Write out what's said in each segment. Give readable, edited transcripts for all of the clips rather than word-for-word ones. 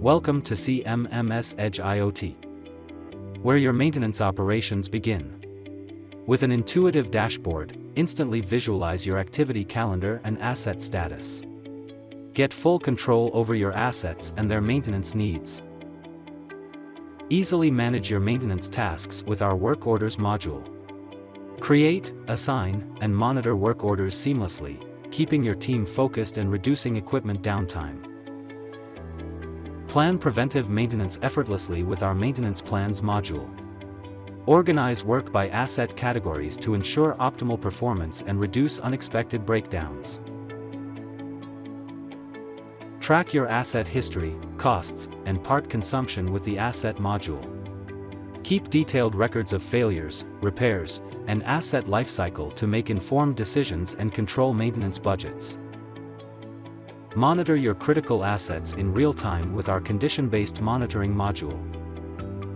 Welcome to CMMSedge IoT, where your maintenance operations begin. With an intuitive dashboard, instantly visualize your activity calendar and asset status. Get full control over your assets and their maintenance needs. Easily manage your maintenance tasks with our work orders module. Create, assign, and monitor work orders seamlessly, keeping your team focused and reducing equipment downtime. Plan preventive maintenance effortlessly with our Maintenance Plans module. Organize work by asset categories to ensure optimal performance and reduce unexpected breakdowns. Track your asset history, costs, and part consumption with the Asset module. Keep detailed records of failures, repairs, and asset lifecycle to make informed decisions and control maintenance budgets. Monitor your critical assets in real time with our Condition-Based Monitoring module.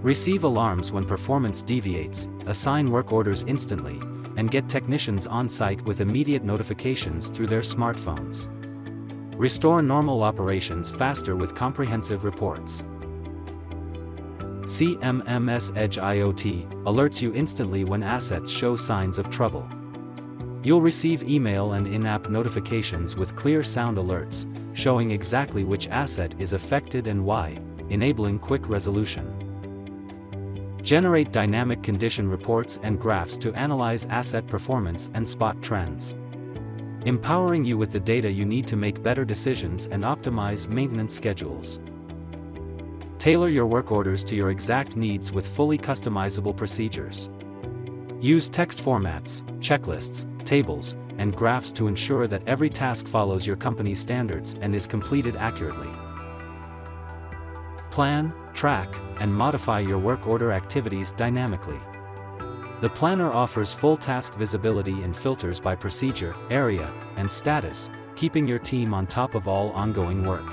Receive alarms when performance deviates, assign work orders instantly, and get technicians on site with immediate notifications through their smartphones. Restore normal operations faster with comprehensive reports. CMMSedge IoT alerts you instantly when assets show signs of trouble. You'll receive email and in-app notifications with clear sound alerts, showing exactly which asset is affected and why, enabling quick resolution. Generate dynamic condition reports and graphs to analyze asset performance and spot trends, empowering you with the data you need to make better decisions and optimize maintenance schedules. Tailor your work orders to your exact needs with fully customizable procedures. Use text formats, checklists, tables, and graphs to ensure that every task follows your company's standards and is completed accurately. Plan, track, and modify your work order activities dynamically. The planner offers full task visibility and filters by procedure, area, and status, keeping your team on top of all ongoing work.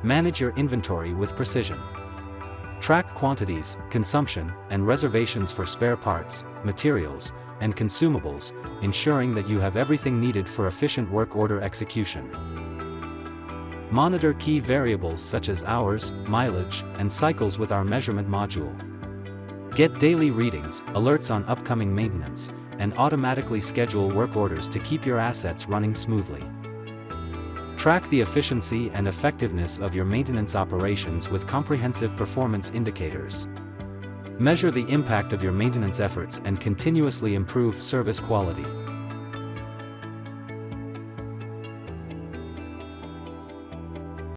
Manage your inventory with precision. Track quantities, consumption, and reservations for spare parts, materials, and consumables, ensuring that you have everything needed for efficient work order execution. Monitor key variables such as hours, mileage, and cycles with our measurement module. Get daily readings, alerts on upcoming maintenance, and automatically schedule work orders to keep your assets running smoothly. Track the efficiency and effectiveness of your maintenance operations with comprehensive performance indicators. Measure the impact of your maintenance efforts and continuously improve service quality.